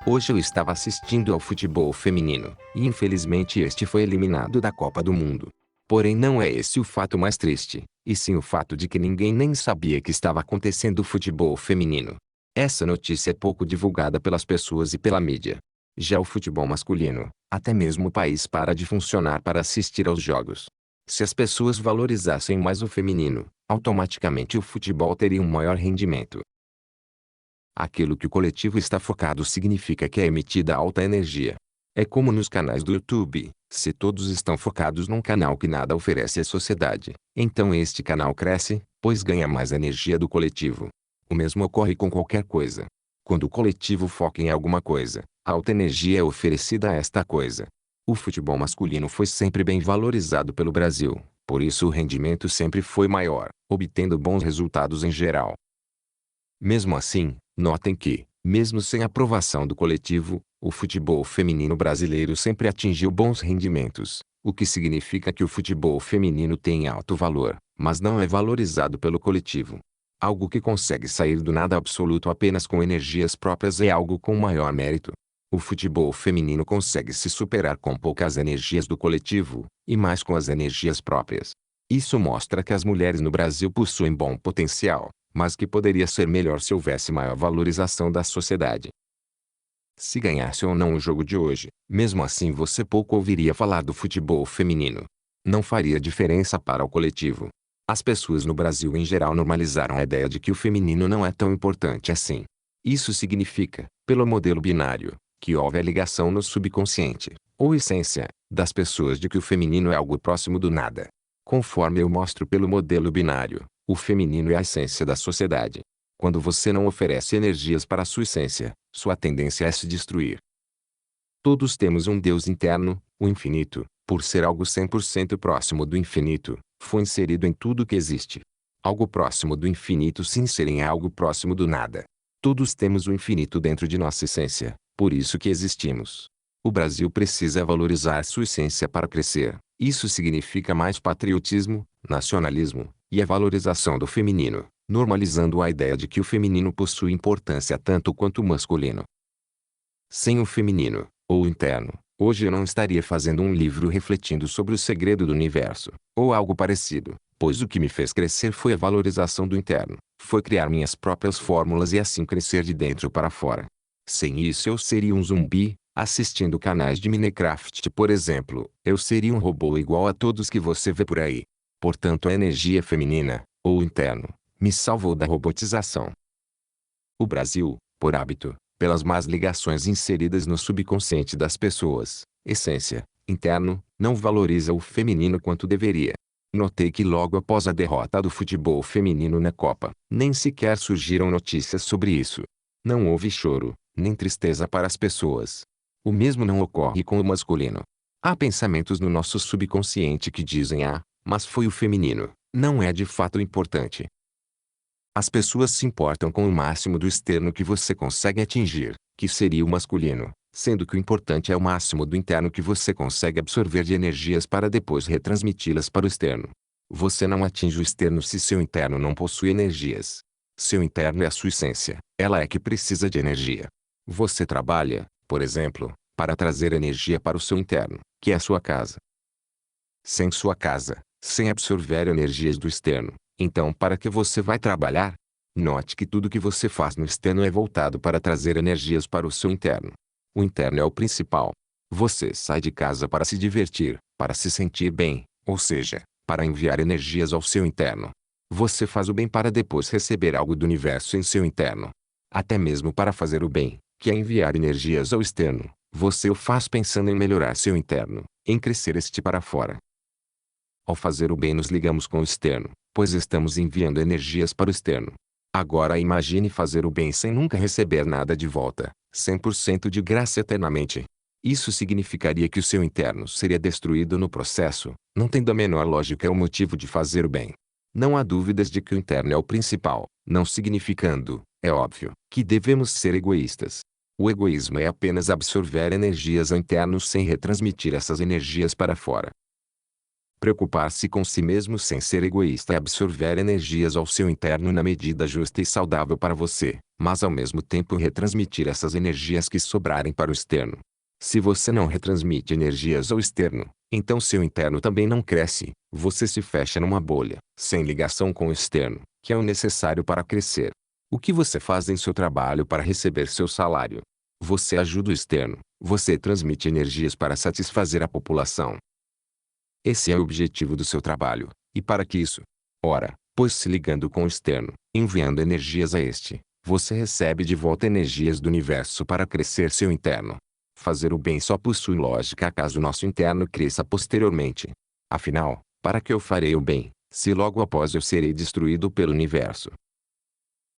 Hoje eu estava assistindo ao futebol feminino, e infelizmente este foi eliminado da Copa do Mundo. Porém não é esse o fato mais triste, e sim o fato de que ninguém nem sabia que estava acontecendo o futebol feminino. Essa notícia é pouco divulgada pelas pessoas e pela mídia. Já o futebol masculino, até mesmo o país para de funcionar para assistir aos jogos. Se as pessoas valorizassem mais o feminino, automaticamente o futebol teria um maior rendimento. Aquilo que o coletivo está focado significa que é emitida alta energia. É como nos canais do YouTube, se todos estão focados num canal que nada oferece à sociedade, então este canal cresce, pois ganha mais energia do coletivo. O mesmo ocorre com qualquer coisa. Quando o coletivo foca em alguma coisa, alta energia é oferecida a esta coisa. O futebol masculino foi sempre bem valorizado pelo Brasil, por isso o rendimento sempre foi maior, obtendo bons resultados em geral. Mesmo assim, notem que, mesmo sem aprovação do coletivo, o futebol feminino brasileiro sempre atingiu bons rendimentos, o que significa que o futebol feminino tem alto valor, mas não é valorizado pelo coletivo. Algo que consegue sair do nada absoluto apenas com energias próprias é algo com maior mérito. O futebol feminino consegue se superar com poucas energias do coletivo, e mais com as energias próprias. Isso mostra que as mulheres no Brasil possuem bom potencial, mas que poderia ser melhor se houvesse maior valorização da sociedade. Se ganhasse ou não o jogo de hoje, mesmo assim você pouco ouviria falar do futebol feminino. Não faria diferença para o coletivo. As pessoas no Brasil em geral normalizaram a ideia de que o feminino não é tão importante assim. Isso significa, pelo modelo binário, que houve a ligação no subconsciente, ou essência, das pessoas de que o feminino é algo próximo do nada. Conforme eu mostro pelo modelo binário, o feminino é a essência da sociedade. Quando você não oferece energias para a sua essência, sua tendência é se destruir. Todos temos um Deus interno, o infinito, por ser algo 100% próximo do infinito, foi inserido em tudo que existe. Algo próximo do infinito se insere em algo próximo do nada. Todos temos o infinito dentro de nossa essência, por isso que existimos. O Brasil precisa valorizar sua essência para crescer. Isso significa mais patriotismo, nacionalismo, e a valorização do feminino, normalizando a ideia de que o feminino possui importância tanto quanto o masculino. Sem o feminino, ou interno, hoje eu não estaria fazendo um livro refletindo sobre o segredo do universo, ou algo parecido, pois o que me fez crescer foi a valorização do interno, foi criar minhas próprias fórmulas e assim crescer de dentro para fora. Sem isso eu seria um zumbi, assistindo canais de Minecraft por exemplo, eu seria um robô igual a todos que você vê por aí. Portanto a energia feminina, ou interno, me salvou da robotização. O Brasil, por hábito, pelas más ligações inseridas no subconsciente das pessoas, essência, interno, não valoriza o feminino quanto deveria. Notei que logo após a derrota do futebol feminino na Copa, nem sequer surgiram notícias sobre isso. Não houve choro, nem tristeza para as pessoas. O mesmo não ocorre com o masculino. Há pensamentos no nosso subconsciente que dizem mas foi o feminino, não é de fato importante. As pessoas se importam com o máximo do externo que você consegue atingir, que seria o masculino, sendo que o importante é o máximo do interno que você consegue absorver de energias para depois retransmiti-las para o externo. Você não atinge o externo se seu interno não possui energias. Seu interno é a sua essência, ela é que precisa de energia. Você trabalha, por exemplo, para trazer energia para o seu interno, que é a sua casa. Sem sua casa, sem absorver energias do externo, então para que você vai trabalhar? Note que tudo que você faz no externo é voltado para trazer energias para o seu interno. O interno é o principal. Você sai de casa para se divertir, para se sentir bem, ou seja, para enviar energias ao seu interno. Você faz o bem para depois receber algo do universo em seu interno. Até mesmo para fazer o bem, que é enviar energias ao externo, você o faz pensando em melhorar seu interno, em crescer este para fora. Ao fazer o bem nos ligamos com o externo, pois estamos enviando energias para o externo. Agora imagine fazer o bem sem nunca receber nada de volta, 100% de graça eternamente. Isso significaria que o seu interno seria destruído no processo, não tendo a menor lógica o motivo de fazer o bem. Não há dúvidas de que o interno é o principal, não significando, é óbvio, que devemos ser egoístas. O egoísmo é apenas absorver energias ao interno sem retransmitir essas energias para fora. Preocupar-se com si mesmo sem ser egoísta é absorver energias ao seu interno na medida justa e saudável para você, mas ao mesmo tempo retransmitir essas energias que sobrarem para o externo. Se você não retransmite energias ao externo, então seu interno também não cresce, você se fecha numa bolha, sem ligação com o externo, que é o necessário para crescer. O que você faz em seu trabalho para receber seu salário? Você ajuda o externo, você transmite energias para satisfazer a população. Esse é o objetivo do seu trabalho, e para que isso? Ora, pois se ligando com o externo, enviando energias a este, você recebe de volta energias do universo para crescer seu interno. Fazer o bem só possui lógica caso nosso interno cresça posteriormente. Afinal, para que eu farei o bem, se logo após eu serei destruído pelo universo?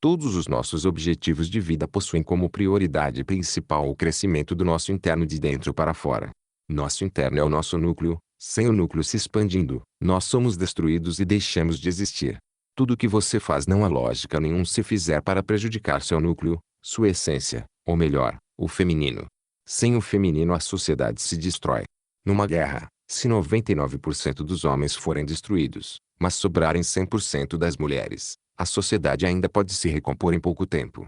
Todos os nossos objetivos de vida possuem como prioridade principal o crescimento do nosso interno de dentro para fora. Nosso interno é o nosso núcleo, sem o núcleo se expandindo, nós somos destruídos e deixamos de existir. Tudo o que você faz não há lógica nenhuma se fizer para prejudicar seu núcleo, sua essência, ou melhor, o feminino. Sem o feminino a sociedade se destrói. Numa guerra, se 99% dos homens forem destruídos, mas sobrarem 100% das mulheres, a sociedade ainda pode se recompor em pouco tempo.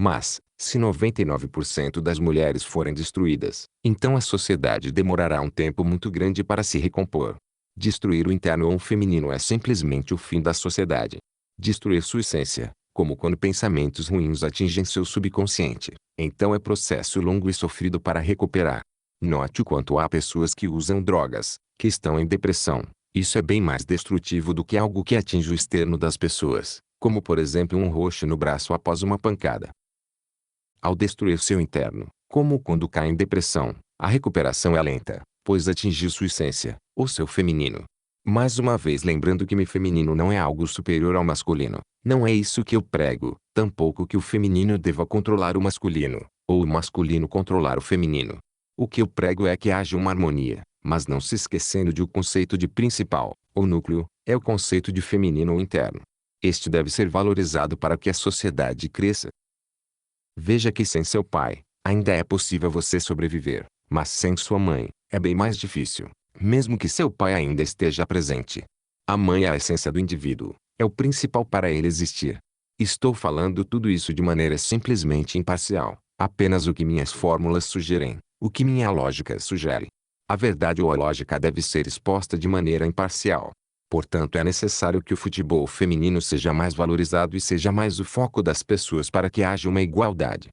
Mas, se 99% das mulheres forem destruídas, então a sociedade demorará um tempo muito grande para se recompor. Destruir o interno ou o feminino é simplesmente o fim da sociedade. Destruir sua essência, como quando pensamentos ruins atingem seu subconsciente, então é processo longo e sofrido para recuperar. Note o quanto há pessoas que usam drogas, que estão em depressão. Isso é bem mais destrutivo do que algo que atinge o externo das pessoas, como por exemplo um roxo no braço após uma pancada. Ao destruir seu interno, como quando cai em depressão, a recuperação é lenta, pois atingiu sua essência, ou seu feminino. Mais uma vez lembrando que feminino não é algo superior ao masculino, não é isso que eu prego, tampouco que o feminino deva controlar o masculino, ou o masculino controlar o feminino. O que eu prego é que haja uma harmonia, mas não se esquecendo de o conceito de principal, ou núcleo, é o conceito de feminino ou interno. Este deve ser valorizado para que a sociedade cresça. Veja que sem seu pai, ainda é possível você sobreviver, mas sem sua mãe, é bem mais difícil, mesmo que seu pai ainda esteja presente. A mãe é a essência do indivíduo, é o principal para ele existir. Estou falando tudo isso de maneira simplesmente imparcial, apenas o que minhas fórmulas sugerem, o que minha lógica sugere. A verdade ou a lógica deve ser exposta de maneira imparcial. Portanto é necessário que o futebol feminino seja mais valorizado e seja mais o foco das pessoas para que haja uma igualdade.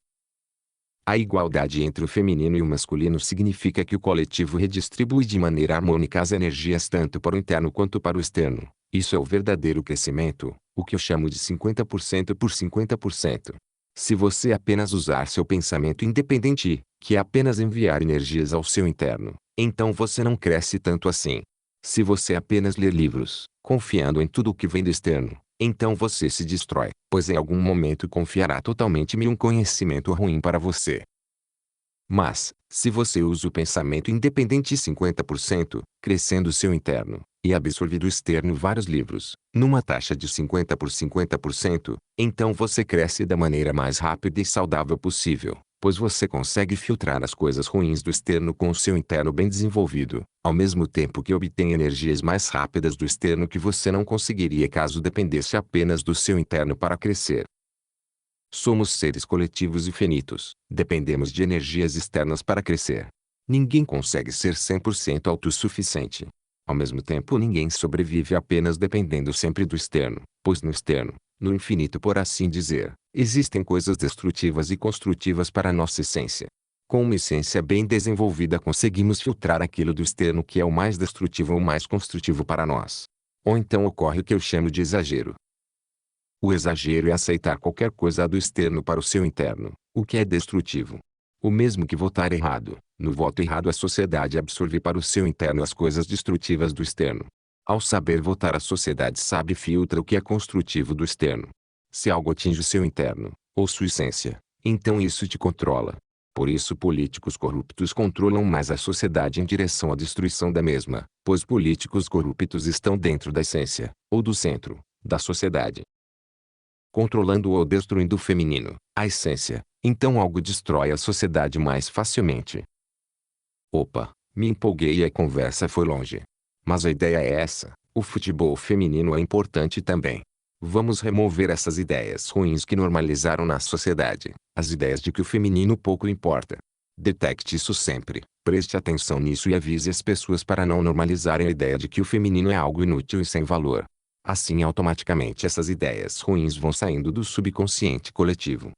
A igualdade entre o feminino e o masculino significa que o coletivo redistribui de maneira harmônica as energias tanto para o interno quanto para o externo. Isso é o verdadeiro crescimento, o que eu chamo de 50% por 50%. Se você apenas usar seu pensamento independente, que é apenas enviar energias ao seu interno, então você não cresce tanto assim. Se você apenas ler livros, confiando em tudo o que vem do externo, então você se destrói, pois em algum momento confiará totalmente em um conhecimento ruim para você. Mas, se você usa o pensamento independente 50%, crescendo seu interno, e absorve do externo vários livros, numa taxa de 50 por 50%, então você cresce da maneira mais rápida e saudável possível, pois você consegue filtrar as coisas ruins do externo com o seu interno bem desenvolvido, ao mesmo tempo que obtém energias mais rápidas do externo que você não conseguiria caso dependesse apenas do seu interno para crescer. Somos seres coletivos e finitos, dependemos de energias externas para crescer. Ninguém consegue ser 100% autossuficiente. Ao mesmo tempo ninguém sobrevive apenas dependendo sempre do externo, pois no externo, no infinito por assim dizer, existem coisas destrutivas e construtivas para nossa essência. Com uma essência bem desenvolvida conseguimos filtrar aquilo do externo que é o mais destrutivo ou mais construtivo para nós. Ou então ocorre o que eu chamo de exagero. O exagero é aceitar qualquer coisa do externo para o seu interno, o que é destrutivo. O mesmo que votar errado, no voto errado a sociedade absorve para o seu interno as coisas destrutivas do externo. Ao saber votar a sociedade sabe e filtra o que é construtivo do externo. Se algo atinge o seu interno, ou sua essência, então isso te controla. Por isso políticos corruptos controlam mais a sociedade em direção à destruição da mesma, pois políticos corruptos estão dentro da essência, ou do centro, da sociedade. Controlando ou destruindo o feminino, a essência, então algo destrói a sociedade mais facilmente. Opa, me empolguei e a conversa foi longe. Mas a ideia é essa: o futebol feminino é importante também. Vamos remover essas ideias ruins que normalizaram na sociedade, as ideias de que o feminino pouco importa. Detecte isso sempre, preste atenção nisso e avise as pessoas para não normalizarem a ideia de que o feminino é algo inútil e sem valor. Assim automaticamente essas ideias ruins vão saindo do subconsciente coletivo.